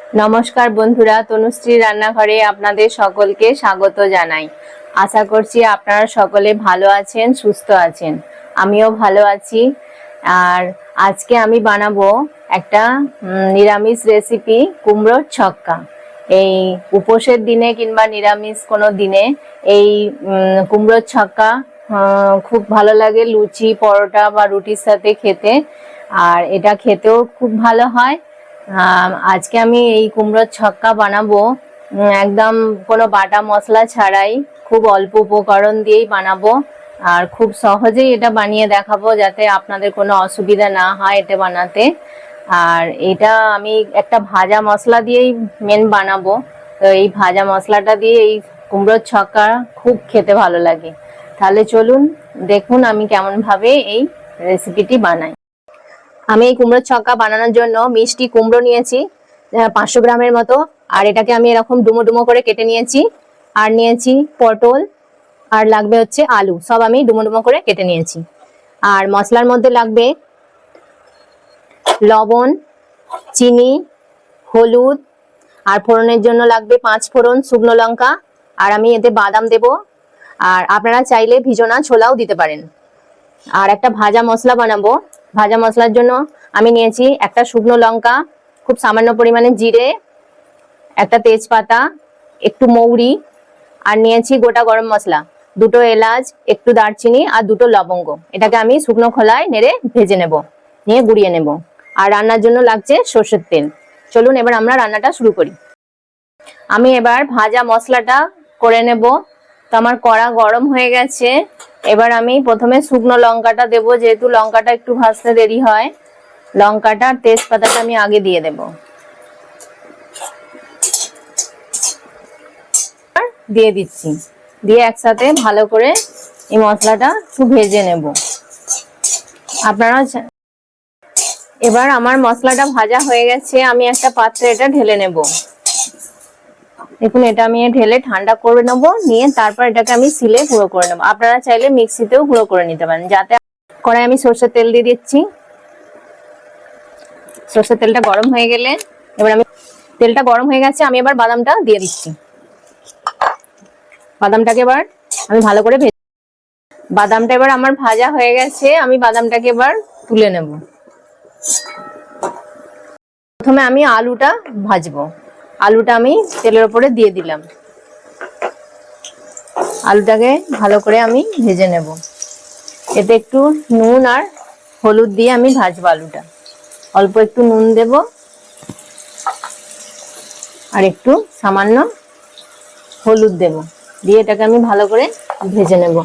নমস্কার বন্ধুরা, তনুশ্রী রান্নাঘরে আপনাদের সকলকে স্বাগত জানাই। আশা করছি আপনারা সকলে ভালো আছেন, সুস্থ আছেন। আমিও ভালো আছি। আর আজকে আমি বানাবো একটা নিরামিষ রেসিপি, কুমড়োর ছক্কা। এই উপোসের দিনে কিংবা নিরামিষ কোনো দিনে এই কুমড়োর ছক্কা খুব ভালো লাগে লুচি, পরোটা বা রুটির সাথে খেতে। আর এটা খেতেও খুব ভালো হয়। আজকে আমি এই কুমড়োর ছক্কা বানাবো একদম কোনো বাটা মশলা ছাড়াই, খুব অল্প উপকরণ দিয়েই বানাবো। আর খুব সহজেই এটা বানিয়ে দেখাবো, যাতে আপনাদের কোনো অসুবিধা না হয় এটা বানাতে। আর এটা আমি একটা ভাজা মশলা দিয়েই মেন বানাবো। তো এই ভাজা মশলাটা দিয়ে এই কুমড়োর ছক্কা খুব খেতে ভালো লাগে। তাহলে চলুন দেখুন আমি কেমন ভাবে এই রেসিপিটি বানাই। আমি এই কুমড়োর ছক্কা বানানোর জন্য মিষ্টি কুমড়ো নিয়েছি 500 গ্রামের মতো। আর এটাকে আমি এরকম ডুমো ডুমো করে কেটে নিয়েছি। আর নিয়েছি পটল, আর লাগবে হচ্ছে আলু, সব আমি ডুমো ডুমো করে কেটে নিয়েছি। আর মশলার মধ্যে লাগবে লবণ, চিনি, হলুদ, আর ফোড়নের জন্য লাগবে 5 ফোড়ন, শুকনো লঙ্কা। আর আমি এতে বাদাম দেব। আর আপনারা চাইলে ভিজোনা ছোলাও দিতে পারেন। আর একটা ভাজা মশলা বানাবো। ভাজা মশলার জন্য আমি নিয়েছি একটা শুকনো লঙ্কা, খুব সামান্য পরিমাণে জিরে, একটা তেজপাতা, একটু মৌরি, আর নিয়েছি গোটা গরম মশলা, 2টো এলাচ, একটু দারচিনি আর 2টো লবঙ্গ। এটাকে আমি শুকনো খোলায় নেড়ে ভেজে নেব, নিয়ে গুঁড়িয়ে নেব। আর রান্নার জন্য লাগছে সর্ষের তেল। চলুন এবার আমরা রান্নাটা শুরু করি। আমি এবার ভাজা মশলাটা করে নেব। তো আমার কড়া গরম হয়ে গেছে। এবার আমি প্রথমে শুকনো লঙ্কাটা দেব, যেহেতু লঙ্কাটা একটু ভাজতে দেরি হয়। লঙ্কাটা আর তেজপাতাটা আমি আগে দিয়ে দেব, দিয়ে দিচ্ছি। দিয়ে একসাথে ভালো করে এই মশলাটা একটু ভেজে নেব। আপনারা এবার আমার মশলাটা ভাজা হয়ে গেছে, আমি একটা পাত্রে এটা ঢেলে নেব। দেখুন এটা আমি ঢেলে ঠান্ডা করে নেব, নিয়ে তারপর এটাকে আমি সিলে গুঁড়ো করে নেব। আপনারা চাইলে মিক্সিতেও গুঁড়ো করে নিতে পারেন। যাতে কড়াই আমি সরষের তেল দিয়ে দিচ্ছি। সরষের তেলটা গরম হয়ে গেলে এবার আমি তেলটা গরম হয়ে গেছে, আমি এবার বাদামটা দিয়ে দিচ্ছি। বাদামটাকে এবার আমি ভালো করে ভেজে, বাদামটা এবার আমার ভাজা হয়ে গেছে, আমি বাদামটাকে এবার তুলে নেব। প্রথমে আমি আলুটা ভাজবো। আলুটা আমি তেলের উপরে দিয়ে দিলাম। আলুটাকে ভালো করে আমি ভেজে নেব। এতে একটু নুন আর হলুদ দিয়ে আমি ভাজবো আলুটা। অল্প একটু নুন দেব, আর একটু সামান্য হলুদ দেব, দিয়ে এটাকে আমি ভালো করে ভেজে নেব।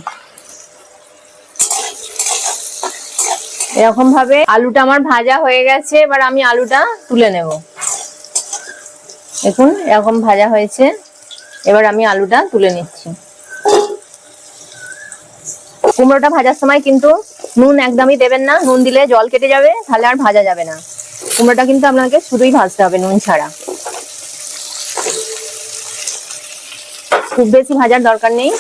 এরকম ভাবে আলুটা আমার ভাজা হয়ে গেছে, এবার আমি আলুটা তুলে নেব। দেখুন এরকম ভাজা হয়েছে, এবার আমি আলুটা তুলে নিচ্ছি। কুমড়োটা ভাজার সময় কিন্তু নুন একদমই দেবেন না, নুন দিলে জল কেটে যাবে, তাহলে আর ভাজা যাবে না। কুমড়োটা কিন্তু আপনাকে শুধুই ভাজতে হবে, নুন ছাড়া। খুব বেশি ভাজার দরকার নেই,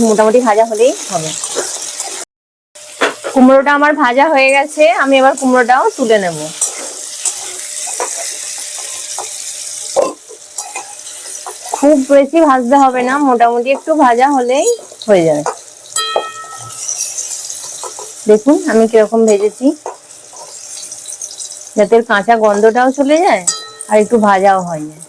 মোটামুটি ভাজা হলেই হবে। কুমড়োটা আমার ভাজা হয়ে গেছে, আমি এবার কুমড়োটাও তুলে নেব। খুব বেশি ভাজতে হবে না, মোটামুটি একটু ভাজা হলেই হয়ে যাবে। দেখুন আমি কিরকম ভেজেছি, যাতে কাঁচা গন্ধটাও চলে যায় আর একটু ভাজাও হয়ে যায়।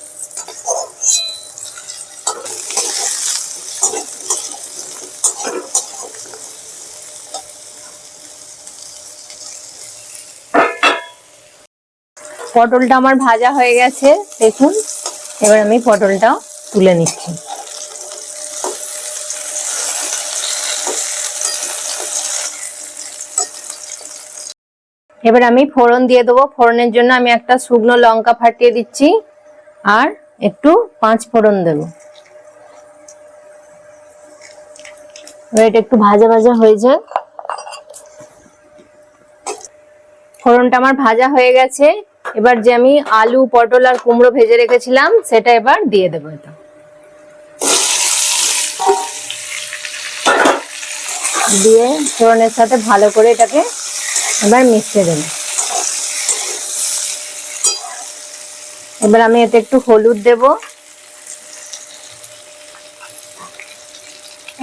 পটলটা আমার ভাজা হয়ে গেছে, দেখুন এবার আমি পটলটাও তুলে নিচ্ছি। এবার আমি ফোড়ন দিয়ে দেবো। ফোড়নের জন্য আমি একটা শুকনো লঙ্কা ফাটিয়ে দিচ্ছি, আর একটু 5 ফোড়ন দেবো। এবার এটা একটু ভাজা ভাজা হয়ে যায়। ফোড়নটা আমার ভাজা হয়ে গেছে, এবার যে আমি আলু, পটল আর কুমড়ো ভেজে রেখেছিলাম সেটা এবার দিয়ে দেবো। এটা দিয়ে ফোড়নের সাথে ভালো করে এটাকে এবার মিশিয়ে দেবো। এবার আমি এতে একটু হলুদ দেব,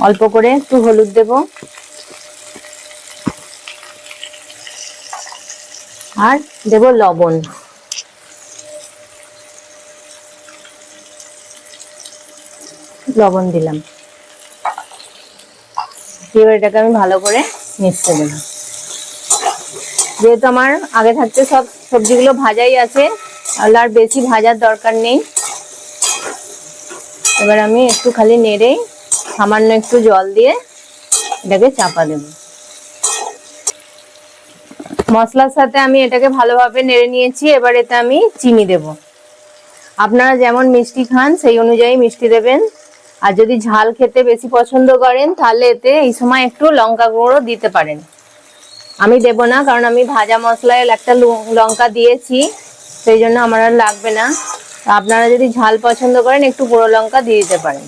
অল্প করে একটু হলুদ দেব, আর দেব লবণ। লবণ দিলাম, এবার এটাকে আমি ভালো করে মিশিয়ে দেব। যেহেতু আমার আগে থাকতে সব সবজিগুলো ভাজাই আছে, আর বেশি ভাজার দরকার নেই। এবার আমি একটু খালি নেড়ে সামান্য একটু জল দিয়ে এটাকে চাপা দেব। মশলার সাথে আমি এটাকে ভালোভাবে নেড়ে নিয়েছি। এবার এতে আমি চিনি দেব। আপনারা যেমন মিষ্টি খান সেই অনুযায়ী মিষ্টি দেবেন। আর যদি ঝাল খেতে বেশি পছন্দ করেন তাহলে এতে এই সময় একটু লঙ্কা গুঁড়ো দিতে পারেন। আমি দেব না, কারণ আমি ভাজা মশলায় একটা লঙ্কা দিয়েছি, সেই জন্য আমার আর লাগবে না। আপনারা যদি ঝাল পছন্দ করেন একটু গুঁড়ো লঙ্কা দিয়ে দিতে পারেন।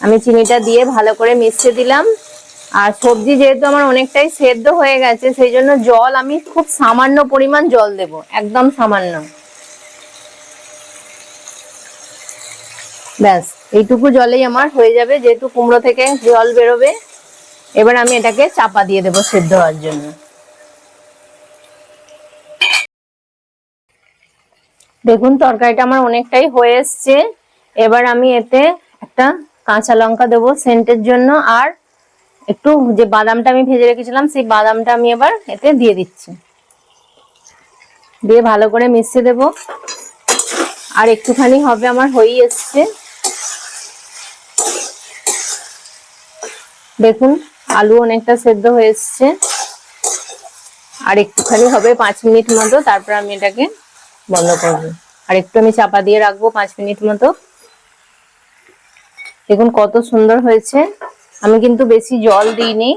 আমি চিনিটা দিয়ে ভালো করে মিশিয়ে দিলাম। আর সবজি যেহেতু আমার অনেকটাই সেদ্ধ হয়ে গেছে, সেই জন্য জল আমি খুব সামান্য পরিমাণ জল দেব, একদম সামান্য। ব্যাস এইটুকু জলেই আমার হয়ে যাবে, যেহেতু কুমড়ো থেকে জল বেরোবে। এবার আমি এটাকে চাপা দিয়ে দেবো সেদ্ধ হওয়ার জন্য। দেখুন তরকারিটা আমার অনেকটাই হয়ে এসছে। এবার আমি এতে একটা কাঁচা লঙ্কা দেবো সেন্টের জন্য, আর একটু যে বাদামটা আমি ভেজে রেখেছিলাম সেই বাদামটা আমি এবার এতে দিয়ে দিচ্ছি। দিয়ে ভালো করে মিশিয়ে দেব। আর একটুখানি হবে, আমার হয়েই এসছে। দেখুন আলু অনেকটা সেদ্ধ হয়ে এসছে। আর একটুখানি হবে 5 মিনিট মতো, তারপর আমি এটাকে বন্ধ করবো। আর একটু আমি চাপা দিয়ে রাখবো 5 মিনিট মতো। দেখুন কত সুন্দর হয়েছে। আমি কিন্তু বেশি জল দিইনি,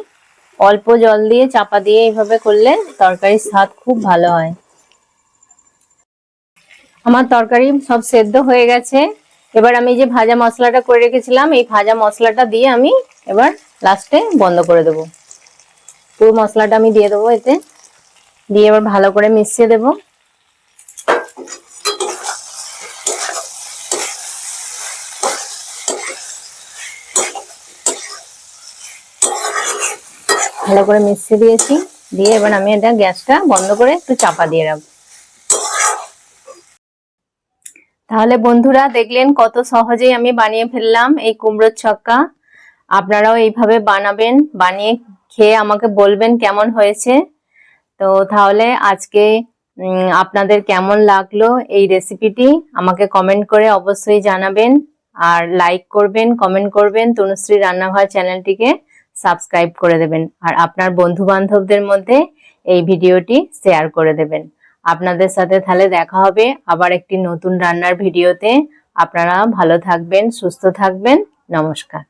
অল্প জল দিয়ে চাপা দিয়ে এইভাবে করলে তরকারির স্বাদ খুব ভালো হয়। আমার তরকারি সব সেদ্ধ হয়ে গেছে। এবার আমি যে ভাজা মশলাটা করে রেখেছিলাম, এই ভাজা মশলাটা দিয়ে আমি এবার লাস্টে বন্ধ করে দেবো। পুরো মশলাটা আমি দিয়ে দেবো এতে, দিয়ে এবার ভালো করে মিশিয়ে দেবো। ভালো করে মিশিয়ে দিয়েছি, দিয়ে এবার আমি এটা গ্যাসটা বন্ধ করে একটু চাপা দিয়ে রাখবো। তাহলে বন্ধুরা দেখলেন কত সহজেই আমি বানিয়ে ফেললাম এই কুমড়োর ছক্কা। আপনারাও এইভাবে বানাবেন, বানিয়ে খেয়ে আমাকে বলবেন কেমন হয়েছে। তো তাহলে আজকে আপনাদের কেমন লাগলো এই রেসিপিটি আমাকে কমেন্ট করে অবশ্যই জানাবেন। আর লাইক করবেন, কমেন্ট করবেন, তনুশ্রী রান্নাঘর চ্যানেলটিকে সাবস্ক্রাইব করে দেবেন। আর আপনার বন্ধু বান্ধবদের মধ্যে এই ভিডিওটি শেয়ার করে দেবেন। আপনাদের সাথে তাহলে দেখা হবে আবার একটি নতুন রান্নার ভিডিওতে। আপনারা ভালো থাকবেন, সুস্থ থাকবেন। নমস্কার।